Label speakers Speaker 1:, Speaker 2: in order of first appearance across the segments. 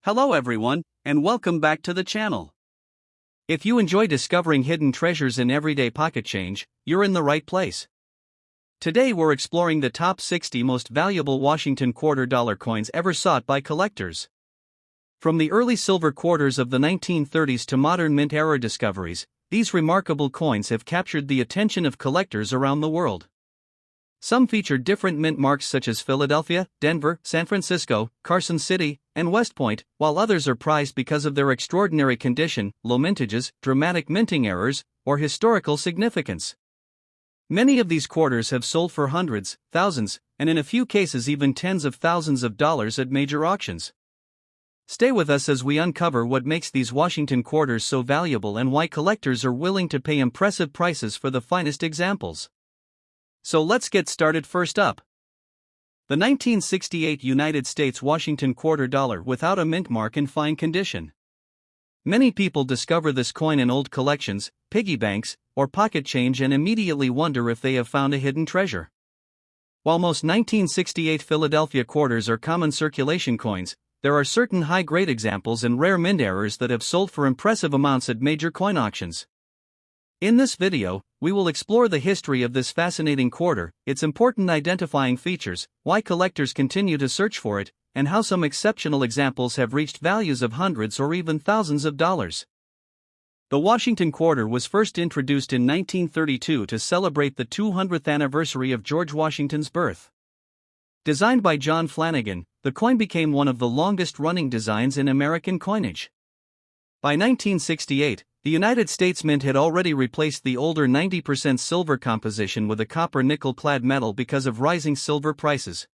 Speaker 1: Hello everyone, and welcome back to the channel. If you enjoy discovering hidden treasures in everyday pocket change, you're in the right place. Today we're exploring the top 60 most valuable Washington quarter-dollar coins ever sought by collectors. From the early silver quarters of the 1930s to modern mint-era discoveries, these remarkable coins have captured the attention of collectors around the world. Some feature different mint marks such as Philadelphia, Denver, San Francisco, Carson City, and West Point, while others are prized because of their extraordinary condition, low mintages, dramatic minting errors, or historical significance. Many of these quarters have sold for hundreds, thousands, and in a few cases even tens of thousands of dollars at major auctions. Stay with us as we uncover what makes these Washington quarters so valuable and why collectors are willing to pay impressive prices for the finest examples. So let's get started. First up, the 1968 United States Washington quarter dollar without a mint mark in fine condition. Many people discover this coin in old collections, piggy banks, or pocket change and immediately wonder if they have found a hidden treasure. While most 1968 Philadelphia quarters are common circulation coins, there are certain high-grade examples and rare mint errors that have sold for impressive amounts at major coin auctions. In this video, we will explore the history of this fascinating quarter, its important identifying features, why collectors continue to search for it, and how some exceptional examples have reached values of hundreds or even thousands of dollars. The Washington quarter was first introduced in 1932 to celebrate the 200th anniversary of George Washington's birth. Designed by John Flanagan, the coin became one of the longest-running designs in American coinage. By 1968, the United States Mint had already replaced the older 90% silver composition with a copper-nickel-clad metal because of rising silver prices.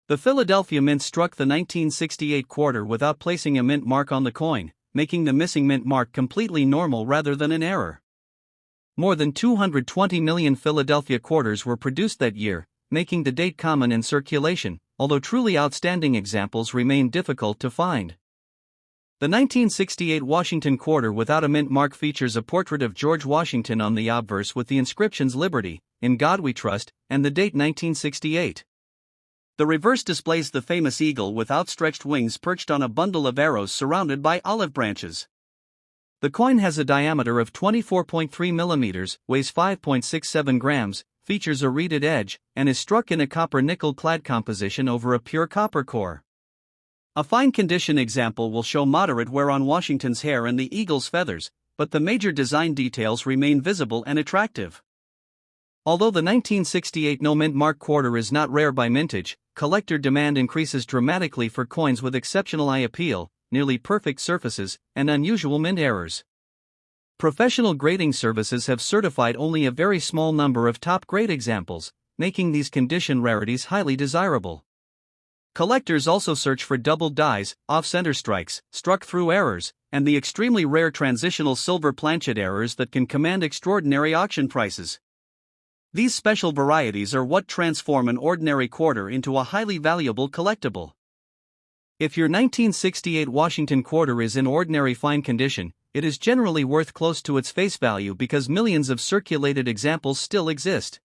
Speaker 1: The Philadelphia Mint struck the 1968 quarter without placing a mint mark on the coin, making the missing mint mark completely normal rather than an error. More than 220 million Philadelphia quarters were produced that year, making the date common in circulation, although truly outstanding examples remain difficult to find. The 1968 Washington quarter without a mint mark features a portrait of George Washington on the obverse with the inscriptions "Liberty, in God We Trust," and the date 1968. The reverse displays the famous eagle with outstretched wings perched on a bundle of arrows surrounded by olive branches. The coin has a diameter of 24.3 millimeters, weighs 5.67 grams, features a reeded edge, and is struck in a copper-nickel-clad composition over a pure copper core. A fine condition example will show moderate wear on Washington's hair and the eagle's feathers, but the major design details remain visible and attractive. Although the 1968 no mint mark quarter is not rare by mintage, collector demand increases dramatically for coins with exceptional eye appeal, nearly perfect surfaces, and unusual mint errors. Professional grading services have certified only a very small number of top-grade examples, making these condition rarities highly desirable. Collectors also search for double dies, off-center strikes, struck-through errors, and the extremely rare transitional silver planchet errors that can command extraordinary auction prices. These special varieties are what transform an ordinary quarter into a highly valuable collectible. If your 1968 Washington quarter is in ordinary fine condition, it is generally worth close to its face value because millions of circulated examples still exist.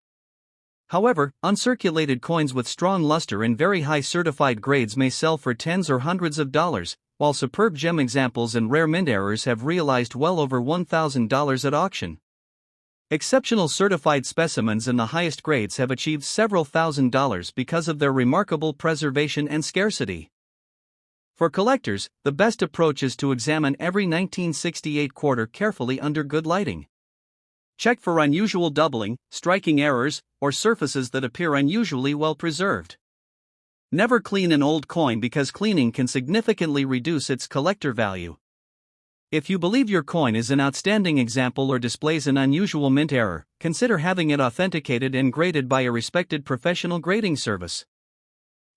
Speaker 1: However, uncirculated coins with strong luster and very high certified grades may sell for tens or hundreds of dollars, while superb gem examples and rare mint errors have realized well over $1,000 at auction. Exceptional certified specimens in the highest grades have achieved several $1,000s because of their remarkable preservation and scarcity. For collectors, the best approach is to examine every 1968 quarter carefully under good lighting. Check for unusual doubling, striking errors, or surfaces that appear unusually well preserved. Never clean an old coin because cleaning can significantly reduce its collector value. If you believe your coin is an outstanding example or displays an unusual mint error, consider having it authenticated and graded by a respected professional grading service.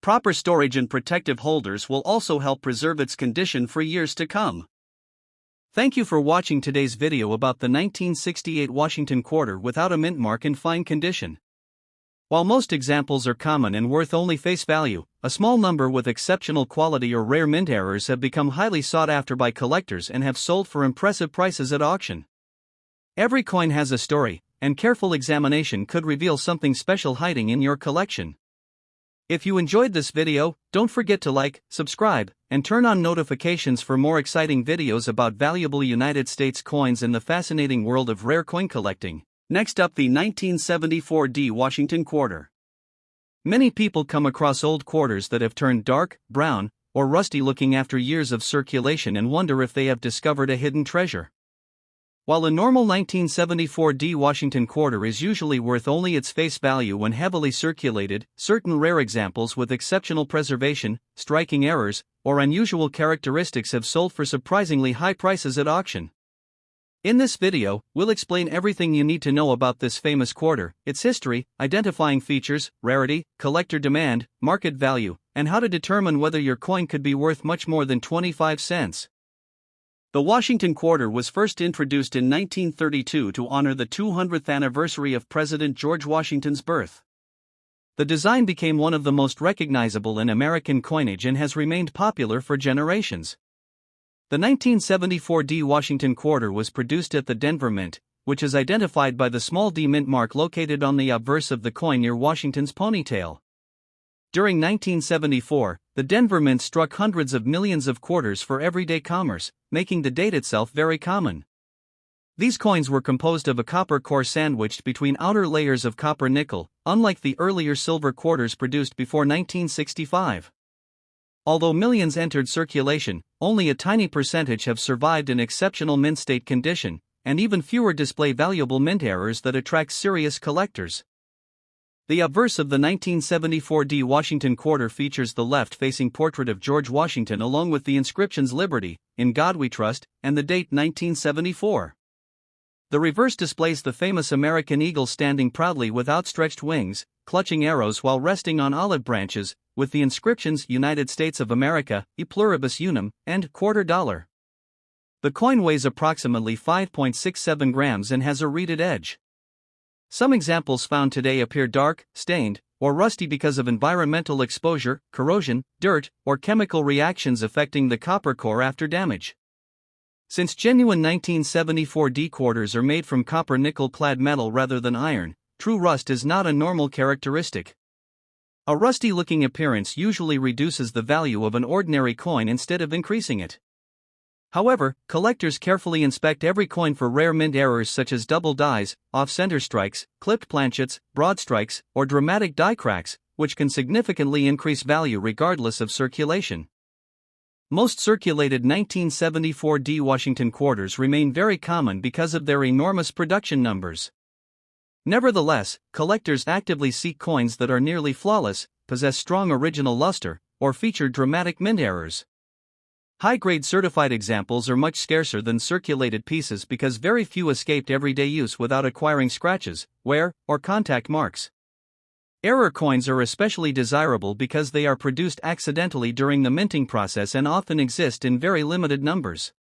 Speaker 1: Proper storage and protective holders will also help preserve its condition for years to come. Thank you for watching today's video about the 1968 Washington quarter without a mint mark in fine condition. While most examples are common and worth only face value, a small number with exceptional quality or rare mint errors have become highly sought after by collectors and have sold for impressive prices at auction. Every coin has a story, and careful examination could reveal something special hiding in your collection. If you enjoyed this video, don't forget to like, subscribe, and turn on notifications for more exciting videos about valuable United States coins and the fascinating world of rare coin collecting. Next up, the 1974 D Washington Quarter. Many people come across old quarters that have turned dark, brown, or rusty looking after years of circulation and wonder if they have discovered a hidden treasure. While a normal 1974 D Washington quarter is usually worth only its face value when heavily circulated, certain rare examples with exceptional preservation, striking errors, or unusual characteristics have sold for surprisingly high prices at auction. In this video, we'll explain everything you need to know about this famous quarter, its history, identifying features, rarity, collector demand, market value, and how to determine whether your coin could be worth much more than 25 cents. The Washington Quarter was first introduced in 1932 to honor the 200th anniversary of President George Washington's birth. The design became one of the most recognizable in American coinage and has remained popular for generations. The 1974 D Washington Quarter was produced at the Denver Mint, which is identified by the small d mint mark located on the obverse of the coin near Washington's ponytail. During 1974, the Denver Mint struck hundreds of millions of quarters for everyday commerce, making the date itself very common. These coins were composed of a copper core sandwiched between outer layers of copper nickel, unlike the earlier silver quarters produced before 1965. Although millions entered circulation, only a tiny percentage have survived in exceptional mint state condition, and even fewer display valuable mint errors that attract serious collectors. The obverse of the 1974 D Washington Quarter features the left-facing portrait of George Washington along with the inscriptions Liberty, In God We Trust, and the date 1974. The reverse displays the famous American eagle standing proudly with outstretched wings, clutching arrows while resting on olive branches, with the inscriptions United States of America, E Pluribus Unum, and $quarter. The coin weighs approximately 5.67 grams and has a reeded edge. Some examples found today appear dark, stained, or rusty because of environmental exposure, corrosion, dirt, or chemical reactions affecting the copper core after damage. Since genuine 1974 D quarters are made from copper nickel-clad metal rather than iron, true rust is not a normal characteristic. A rusty-looking appearance usually reduces the value of an ordinary coin instead of increasing it. However, collectors carefully inspect every coin for rare mint errors such as double dies, off-center strikes, clipped planchets, broad strikes, or dramatic die cracks, which can significantly increase value regardless of circulation. Most circulated 1974 D Washington quarters remain very common because of their enormous production numbers. Nevertheless, collectors actively seek coins that are nearly flawless, possess strong original luster, or feature dramatic mint errors. High-grade certified examples are much scarcer than circulated pieces because very few escaped everyday use without acquiring scratches, wear, or contact marks. Error coins are especially desirable because they are produced accidentally during the minting process and often exist in very limited numbers.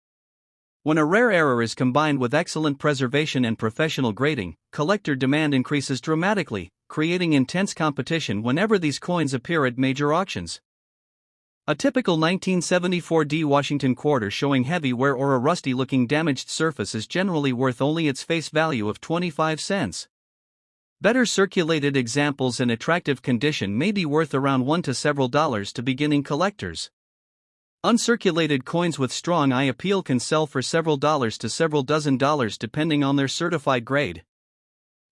Speaker 1: When a rare error is combined with excellent preservation and professional grading, collector demand increases dramatically, creating intense competition whenever these coins appear at major auctions. A typical 1974 D Washington quarter showing heavy wear or a rusty-looking damaged surface is generally worth only its face value of 25 cents. Better circulated examples in attractive condition may be worth around $1 to several dollars to beginning collectors. Uncirculated coins with strong eye appeal can sell for several dollars to several dozen dollars depending on their certified grade.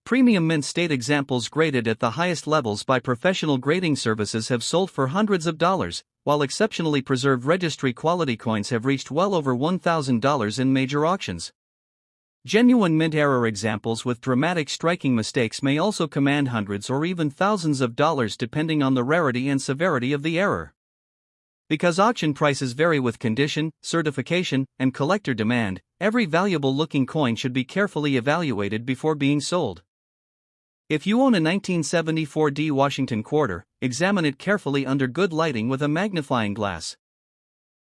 Speaker 1: Premium mint state examples graded at the highest levels by professional grading services have sold for hundreds of dollars, while exceptionally preserved registry quality coins have reached well over $1,000 in major auctions. Genuine mint error examples with dramatic striking mistakes may also command hundreds or even thousands of dollars depending on the rarity and severity of the error. Because auction prices vary with condition, certification, and collector demand, every valuable-looking coin should be carefully evaluated before being sold. If you own a 1974 D Washington quarter, examine it carefully under good lighting with a magnifying glass.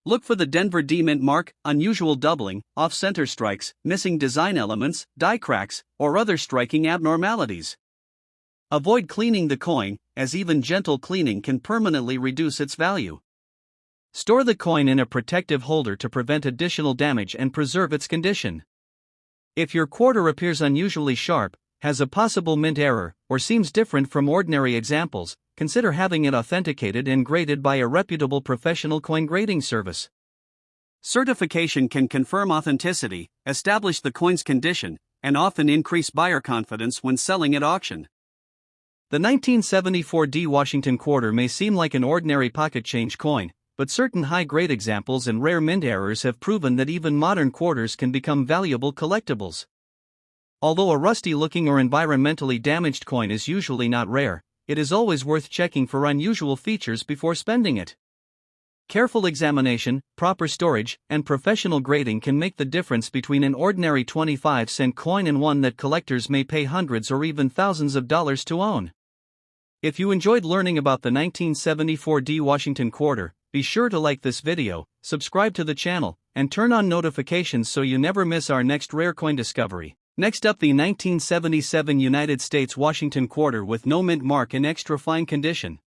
Speaker 1: Look for the Denver D mint mark, unusual doubling, off-center strikes, missing design elements, die cracks, or other striking abnormalities. Avoid cleaning the coin, as even gentle cleaning can permanently reduce its value. Store the coin in a protective holder to prevent additional damage and preserve its condition. If your quarter appears unusually sharp, has a possible mint error, or seems different from ordinary examples, consider having it authenticated and graded by a reputable professional coin grading service. Certification can confirm authenticity, establish the coin's condition, and often increase buyer confidence when selling at auction. The 1974 D Washington quarter may seem like an ordinary pocket change coin, but certain high-grade examples and rare mint errors have proven that even modern quarters can become valuable collectibles. Although a rusty-looking or environmentally damaged coin is usually not rare, it is always worth checking for unusual features before spending it. Careful examination, proper storage, and professional grading can make the difference between an ordinary 25-cent coin and one that collectors may pay hundreds or even thousands of dollars to own. If you enjoyed learning about the 1974 D Washington quarter, be sure to like this video, subscribe to the channel, and turn on notifications so you never miss our next rare coin discovery. Next up, the 1977 United States Washington quarter with no mint mark in extra fine condition.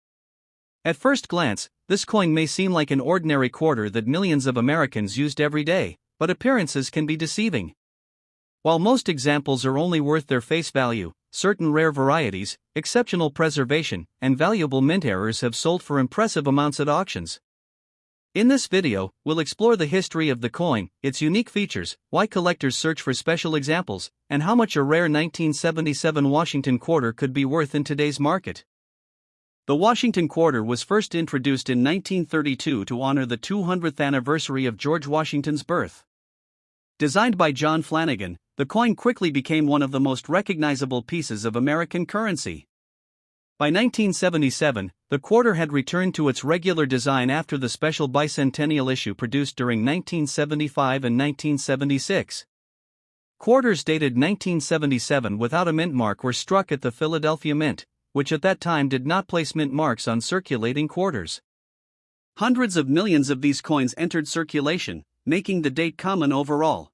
Speaker 1: At first glance, this coin may seem like an ordinary quarter that millions of Americans used every day, but appearances can be deceiving. While most examples are only worth their face value, certain rare varieties, exceptional preservation, and valuable mint errors have sold for impressive amounts at auctions. In this video, we'll explore the history of the coin, its unique features, why collectors search for special examples, and how much a rare 1977 Washington quarter could be worth in today's market. The Washington quarter was first introduced in 1932 to honor the 200th anniversary of George Washington's birth. Designed by John Flanagan, the coin quickly became one of the most recognizable pieces of American currency. By 1977, the quarter had returned to its regular design after the special bicentennial issue produced during 1975 and 1976. Quarters dated 1977 without a mint mark were struck at the Philadelphia Mint, which at that time did not place mint marks on circulating quarters. Hundreds of millions of these coins entered circulation, making the date common overall.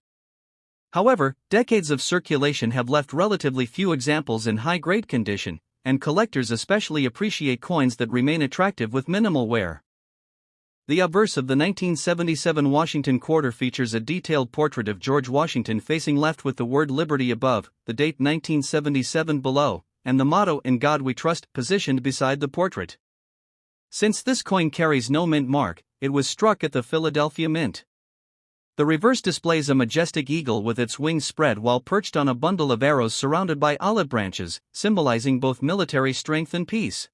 Speaker 1: However, decades of circulation have left relatively few examples in high-grade condition, and collectors especially appreciate coins that remain attractive with minimal wear. The obverse of the 1977 Washington quarter features a detailed portrait of George Washington facing left with the word Liberty above, the date 1977 below, and the motto "In God We Trust" positioned beside the portrait. Since this coin carries no mint mark, it was struck at the Philadelphia Mint. The reverse displays a majestic eagle with its wings spread while perched on a bundle of arrows surrounded by olive branches, symbolizing both military strength and peace.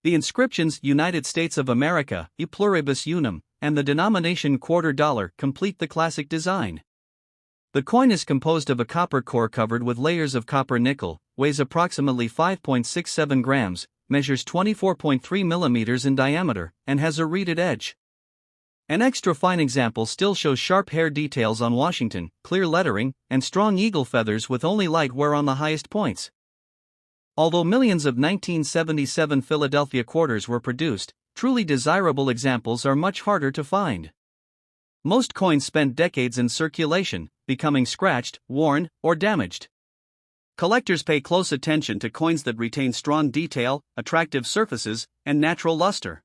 Speaker 1: The inscriptions "United States of America, E Pluribus Unum," and the denomination $quarter complete the classic design. The coin is composed of a copper core covered with layers of copper nickel, weighs approximately 5.67 grams, measures 24.3 millimeters in diameter, and has a reeded edge. An extra fine example still shows sharp hair details on Washington, clear lettering, and strong eagle feathers with only light wear on the highest points. Although millions of 1977 Philadelphia quarters were produced, truly desirable examples are much harder to find. Most coins spent decades in circulation, becoming scratched, worn, or damaged. Collectors pay close attention to coins that retain strong detail, attractive surfaces, and natural luster.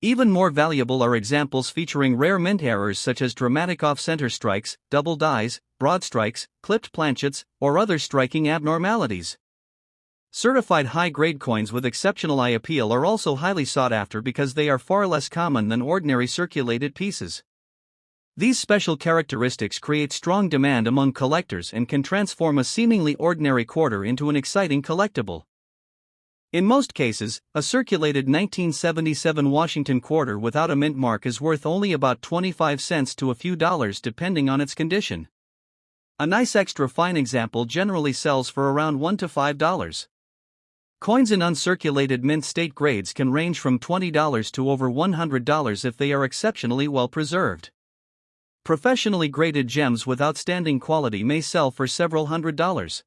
Speaker 1: Even more valuable are examples featuring rare mint errors such as dramatic off-center strikes, double dies, broad strikes, clipped planchets, or other striking abnormalities. Certified high-grade coins with exceptional eye appeal are also highly sought after because they are far less common than ordinary circulated pieces. These special characteristics create strong demand among collectors and can transform a seemingly ordinary quarter into an exciting collectible. In most cases, a circulated 1977 Washington quarter without a mint mark is worth only about 25 cents to a few dollars depending on its condition. A nice extra fine example generally sells for around $1 to $5. Coins in uncirculated mint state grades can range from $20 to over $100 if they are exceptionally well preserved. Professionally graded gems with outstanding quality may sell for several $100s.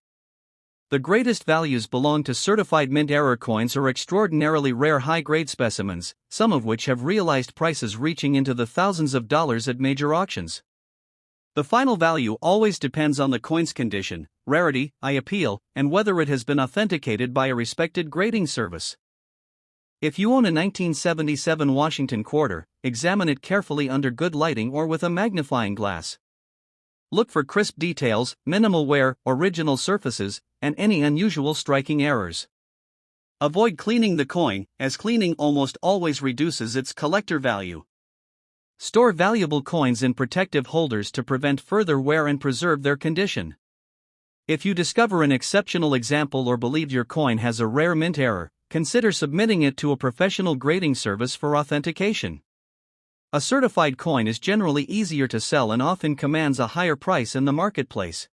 Speaker 1: The greatest values belong to certified mint error coins or extraordinarily rare high-grade specimens, some of which have realized prices reaching into the thousands of dollars at major auctions. The final value always depends on the coin's condition, rarity, eye appeal, and whether it has been authenticated by a respected grading service. If you own a 1977 Washington quarter, examine it carefully under good lighting or with a magnifying glass. Look for crisp details, minimal wear, original surfaces, and any unusual striking errors. Avoid cleaning the coin, as cleaning almost always reduces its collector value. Store valuable coins in protective holders to prevent further wear and preserve their condition. If you discover an exceptional example or believe your coin has a rare mint error, consider submitting it to a professional grading service for authentication. A certified coin is generally easier to sell and often commands a higher price in the marketplace.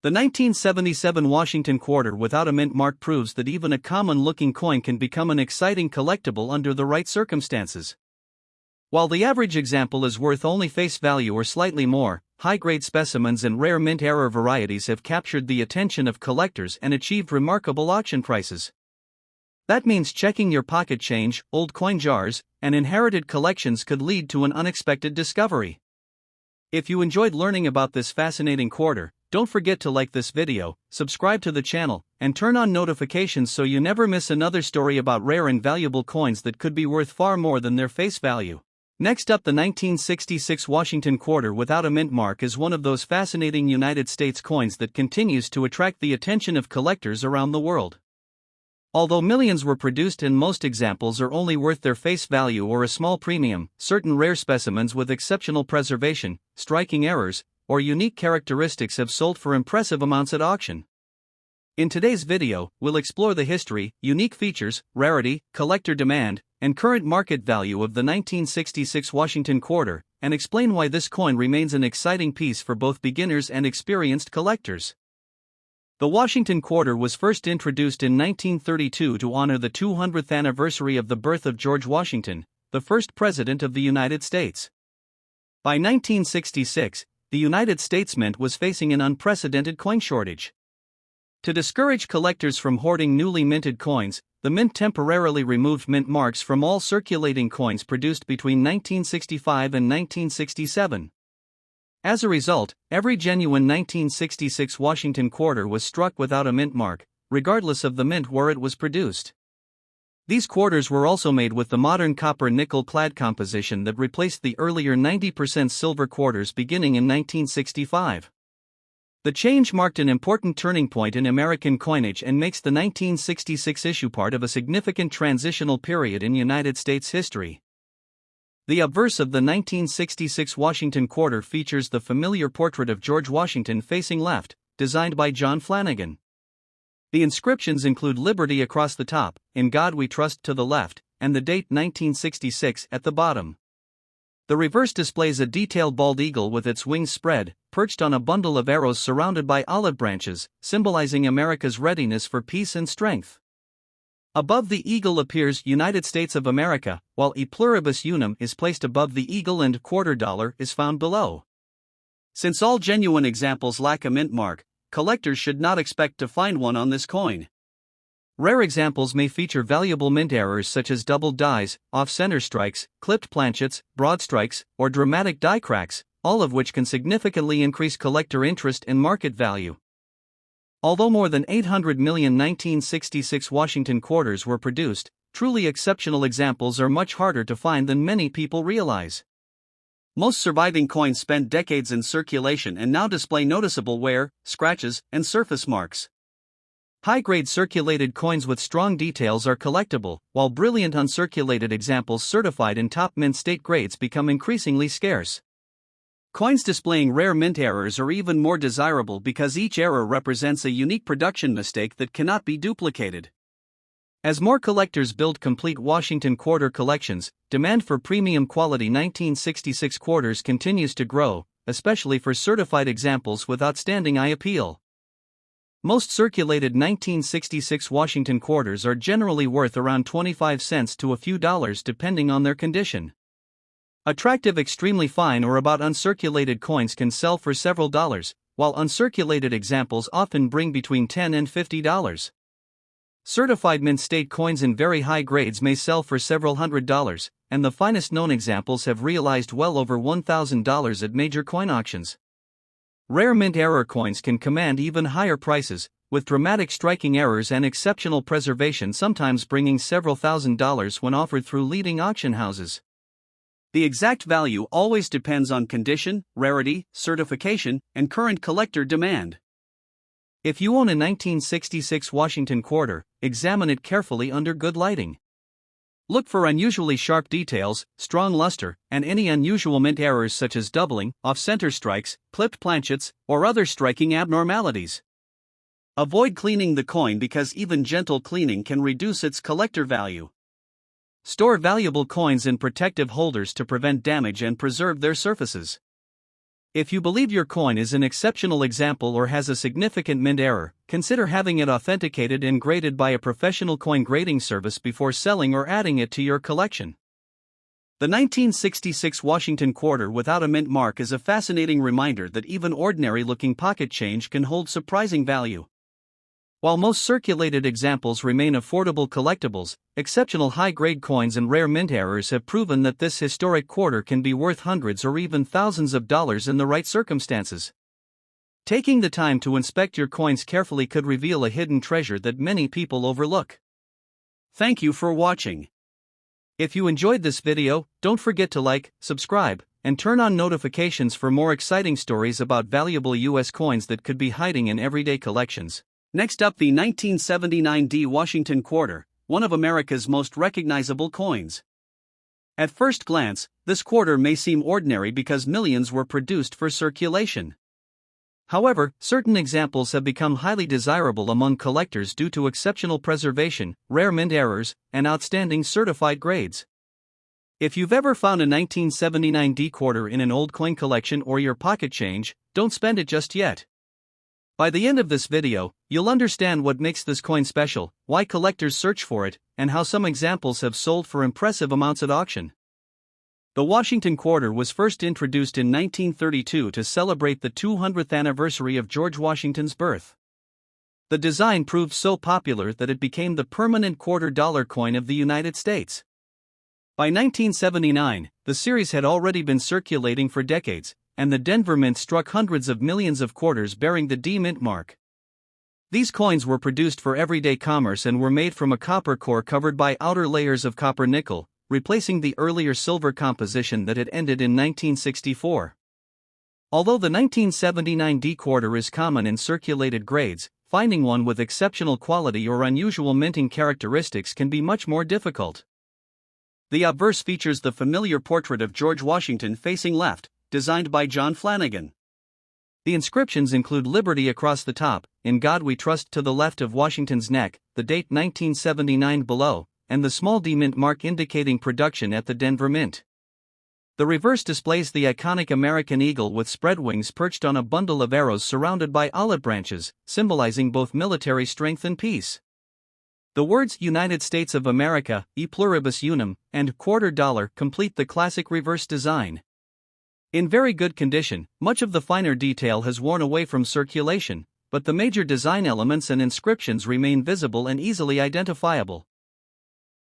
Speaker 1: The 1977 Washington quarter without a mint mark proves that even a common-looking coin can become an exciting collectible under the right circumstances. While the average example is worth only face value or slightly more, high-grade specimens and rare mint error varieties have captured the attention of collectors and achieved remarkable auction prices. That means checking your pocket change, old coin jars, and inherited collections could lead to an unexpected discovery. If you enjoyed learning about this fascinating quarter, don't forget to like this video, subscribe to the channel, and turn on notifications so you never miss another story about rare and valuable coins that could be worth far more than their face value. Next up, the 1966 Washington quarter without a mint mark is one of those fascinating United States coins that continues to attract the attention of collectors around the world. Although millions were produced and most examples are only worth their face value or a small premium, certain rare specimens with exceptional preservation, striking errors, or unique characteristics have sold for impressive amounts at auction. In today's video, we'll explore the history, unique features, rarity, collector demand, and current market value of the 1966 Washington quarter, and explain why this coin remains an exciting piece for both beginners and experienced collectors. The Washington quarter was first introduced in 1932 to honor the 200th anniversary of the birth of George Washington, the first President of the United States. By 1966, the United States Mint was facing an unprecedented coin shortage. To discourage collectors from hoarding newly minted coins, the Mint temporarily removed mint marks from all circulating coins produced between 1965 and 1967. As a result, every genuine 1966 Washington quarter was struck without a mint mark, regardless of the mint where it was produced. These quarters were also made with the modern copper-nickel clad composition that replaced the earlier 90% silver quarters beginning in 1965. The change marked an important turning point in American coinage and makes the 1966 issue part of a significant transitional period in United States history. The obverse of the 1966 Washington quarter features the familiar portrait of George Washington facing left, designed by John Flanagan. The inscriptions include Liberty across the top, In God We Trust to the left, and the date 1966 at the bottom. The reverse displays a detailed bald eagle with its wings spread, perched on a bundle of arrows surrounded by olive branches, symbolizing America's readiness for peace and strength. Above the eagle appears United States of America, while E pluribus unum is placed above the eagle and quarter dollar is found below. Since all genuine examples lack a mint mark, collectors should not expect to find one on this coin. Rare examples may feature valuable mint errors such as doubled dies, off-center strikes, clipped planchets, broad strikes, or dramatic die cracks, all of which can significantly increase collector interest and market value. Although more than 800 million 1966 Washington quarters were produced, truly exceptional examples are much harder to find than many people realize. Most surviving coins spent decades in circulation and now display noticeable wear, scratches, and surface marks. High-grade circulated coins with strong details are collectible, while brilliant uncirculated examples certified in top mint state grades become increasingly scarce. Coins displaying rare mint errors are even more desirable because each error represents a unique production mistake that cannot be duplicated. As more collectors build complete Washington quarter collections, demand for premium quality 1966 quarters continues to grow, especially for certified examples with outstanding eye appeal. Most circulated 1966 Washington quarters are generally worth around 25 cents to a few dollars depending on their condition. Attractive extremely fine or about uncirculated coins can sell for several dollars, while uncirculated examples often bring between $10 and $50. Certified mint state coins in very high grades may sell for several $100s, and the finest known examples have realized well over $1,000 at major coin auctions. Rare mint error coins can command even higher prices, with dramatic striking errors and exceptional preservation sometimes bringing several $1,000s when offered through leading auction houses. The exact value always depends on condition, rarity, certification, and current collector demand. If you own a 1966 Washington quarter, examine it carefully under good lighting. Look for unusually sharp details, strong luster, and any unusual mint errors such as doubling, off-center strikes, clipped planchets, or other striking abnormalities. Avoid cleaning the coin because even gentle cleaning can reduce its collector value. Store valuable coins in protective holders to prevent damage and preserve their surfaces. If you believe your coin is an exceptional example or has a significant mint error, consider having it authenticated and graded by a professional coin grading service before selling or adding it to your collection. The 1966 Washington quarter without a mint mark is a fascinating reminder that even ordinary-looking pocket change can hold surprising value. While most circulated examples remain affordable collectibles, exceptional high-grade coins and rare mint errors have proven that this historic quarter can be worth hundreds or even thousands of dollars in the right circumstances. Taking the time to inspect your coins carefully could reveal a hidden treasure that many people overlook. Thank you for watching. If you enjoyed this video, don't forget to like, subscribe, and turn on notifications for more exciting stories about valuable U.S. coins that could be hiding in everyday collections. Next up, the 1979 D Washington quarter, one of America's most recognizable coins. At first glance, this quarter may seem ordinary because millions were produced for circulation. However, certain examples have become highly desirable among collectors due to exceptional preservation, rare mint errors, and outstanding certified grades. If you've ever found a 1979 D quarter in an old coin collection or your pocket change, don't spend it just yet. By the end of this video, you'll understand what makes this coin special, why collectors search for it, and how some examples have sold for impressive amounts at auction. The Washington quarter was first introduced in 1932 to celebrate the 200th anniversary of George Washington's birth. The design proved so popular that it became the permanent quarter-dollar coin of the United States. By 1979, the series had already been circulating for decades, and the Denver Mint struck hundreds of millions of quarters bearing the D Mint mark. These coins were produced for everyday commerce and were made from a copper core covered by outer layers of copper nickel, replacing the earlier silver composition that had ended in 1964. Although the 1979 D quarter is common in circulated grades, finding one with exceptional quality or unusual minting characteristics can be much more difficult. The obverse features the familiar portrait of George Washington facing left, designed by John Flanagan. The inscriptions include Liberty across the top, In God We Trust to the left of Washington's neck, the date 1979 below, and the small D Mint mark indicating production at the Denver Mint. The reverse displays the iconic American eagle with spread wings perched on a bundle of arrows surrounded by olive branches, symbolizing both military strength and peace. The words United States of America, E Pluribus Unum, and quarter dollar complete the classic reverse design. In very good condition, much of the finer detail has worn away from circulation, but the major design elements and inscriptions remain visible and easily identifiable.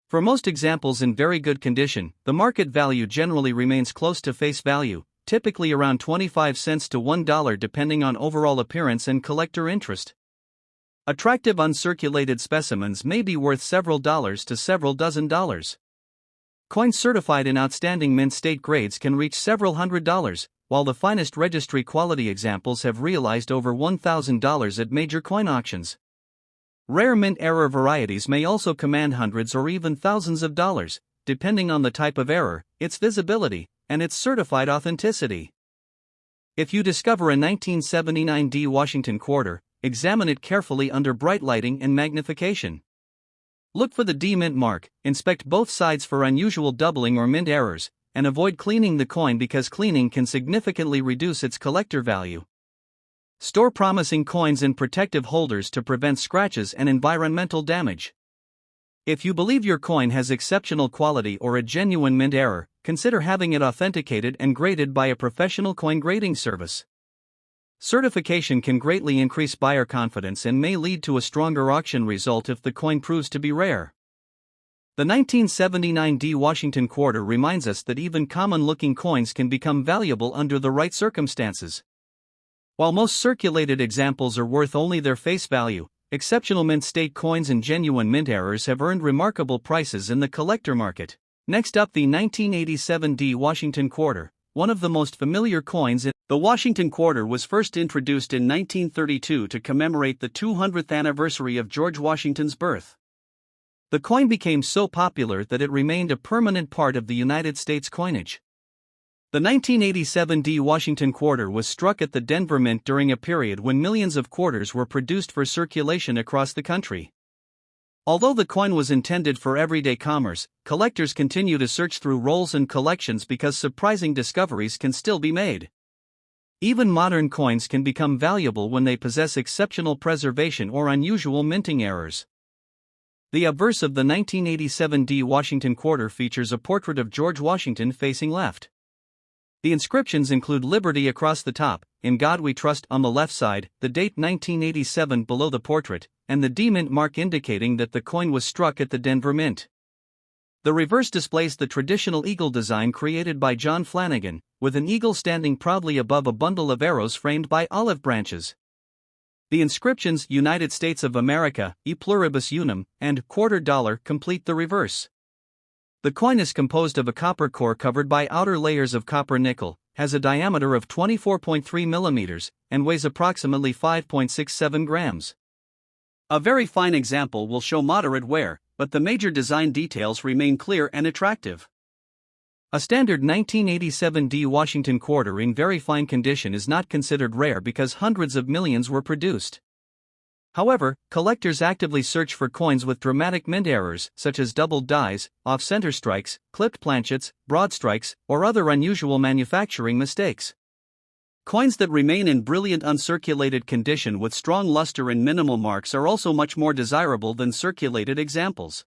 Speaker 1: For most examples in very good condition, the market value generally remains close to face value, typically around 25 cents to $1 depending on overall appearance and collector interest. Attractive uncirculated specimens may be worth several dollars to several dozen dollars. Coins certified in outstanding mint state grades can reach several $100s, while the finest registry quality examples have realized over $1,000 at major coin auctions. Rare mint error varieties may also command hundreds or even thousands of dollars, depending on the type of error, its visibility, and its certified authenticity. If you discover a 1979 D Washington quarter, examine it carefully under bright lighting and magnification. Look for the D Mint mark, inspect both sides for unusual doubling or mint errors, and avoid cleaning the coin because cleaning can significantly reduce its collector value. Store promising coins in protective holders to prevent scratches and environmental damage. If you believe your coin has exceptional quality or a genuine mint error, consider having it authenticated and graded by a professional coin grading service. Certification can greatly increase buyer confidence and may lead to a stronger auction result if the coin proves to be rare. The 1979 D Washington quarter reminds us that even common-looking coins can become valuable under the right circumstances. While most circulated examples are worth only their face value, exceptional mint state coins and genuine mint errors have earned remarkable prices in the collector market. Next up, the 1987 D Washington Quarter, one of the most familiar coins in the Washington Quarter was first introduced in 1932 to commemorate the 200th anniversary of George Washington's birth. The coin became so popular that it remained a permanent part of the United States coinage. The 1987 D Washington Quarter was struck at the Denver Mint during a period when millions of quarters were produced for circulation across the country. Although the coin was intended for everyday commerce, collectors continue to search through rolls and collections because surprising discoveries can still be made. Even modern coins can become valuable when they possess exceptional preservation or unusual minting errors. The obverse of the 1987 D Washington Quarter features a portrait of George Washington facing left. The inscriptions include Liberty across the top, In God We Trust on the left side, the date 1987 below the portrait, and the D Mint mark indicating that the coin was struck at the Denver Mint. The reverse displays the traditional eagle design created by John Flanagan, with an eagle standing proudly above a bundle of arrows framed by olive branches. The inscriptions United States of America, E Pluribus Unum, and Quarter Dollar complete the reverse. The coin is composed of a copper core covered by outer layers of copper nickel, has a diameter of 24.3 mm, and weighs approximately 5.67 grams. A very fine example will show moderate wear, but the major design details remain clear and attractive. A standard 1987 D Washington Quarter in very fine condition is not considered rare because hundreds of millions were produced. However, collectors actively search for coins with dramatic mint errors, such as doubled dies, off-center strikes, clipped planchets, broad strikes, or other unusual manufacturing mistakes. Coins that remain in brilliant uncirculated condition with strong luster and minimal marks are also much more desirable than circulated examples.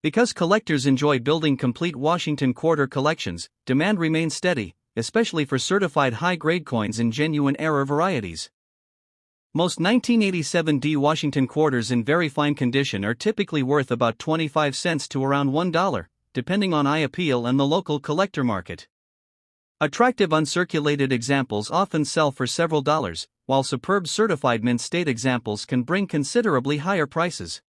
Speaker 1: Because collectors enjoy building complete Washington Quarter collections, demand remains steady, especially for certified high-grade coins in genuine error varieties. Most 1987 D Washington Quarters in very fine condition are typically worth about 25 cents to around $1, depending on eye appeal and the local collector market. Attractive uncirculated examples often sell for several dollars, while superb certified mint state examples can bring considerably higher prices.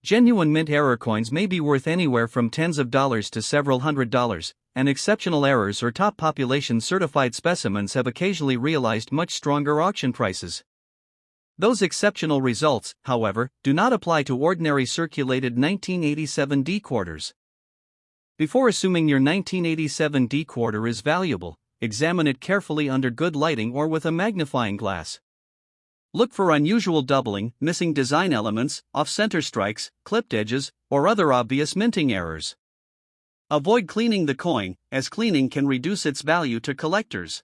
Speaker 1: Genuine mint error coins may be worth anywhere from tens of dollars to several $100s, and exceptional errors or top population certified specimens have occasionally realized much stronger auction prices. Those exceptional results, however, do not apply to ordinary circulated 1987 D quarters. Before assuming your 1987 D quarter is valuable, examine it carefully under good lighting or with a magnifying glass. Look for unusual doubling, missing design elements, off-center strikes, clipped edges, or other obvious minting errors. Avoid cleaning the coin, as cleaning can reduce its value to collectors.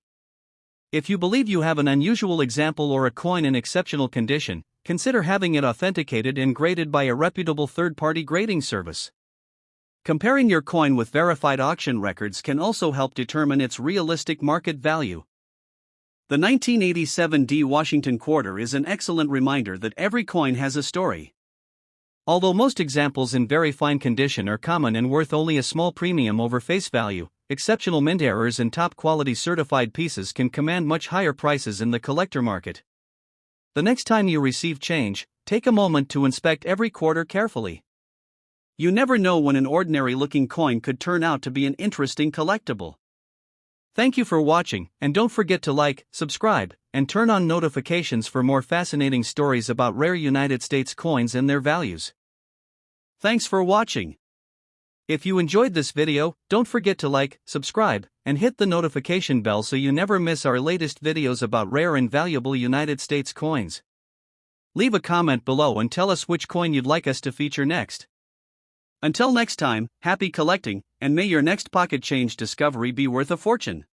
Speaker 1: If you believe you have an unusual example or a coin in exceptional condition, consider having it authenticated and graded by a reputable third-party grading service. Comparing your coin with verified auction records can also help determine its realistic market value. The 1987 D Washington Quarter is an excellent reminder that every coin has a story. Although most examples in very fine condition are common and worth only a small premium over face value, exceptional mint errors and top-quality certified pieces can command much higher prices in the collector market. The next time you receive change, take a moment to inspect every quarter carefully. You never know when an ordinary-looking coin could turn out to be an interesting collectible. Thank you for watching, and don't forget to like, subscribe, and turn on notifications for more fascinating stories about rare United States coins and their values. Thanks for watching. If you enjoyed this video, don't forget to like, subscribe, and hit the notification bell so you never miss our latest videos about rare and valuable United States coins. Leave a comment below and tell us which coin you'd like us to feature next. Until next time, happy collecting, and may your next pocket change discovery be worth a fortune.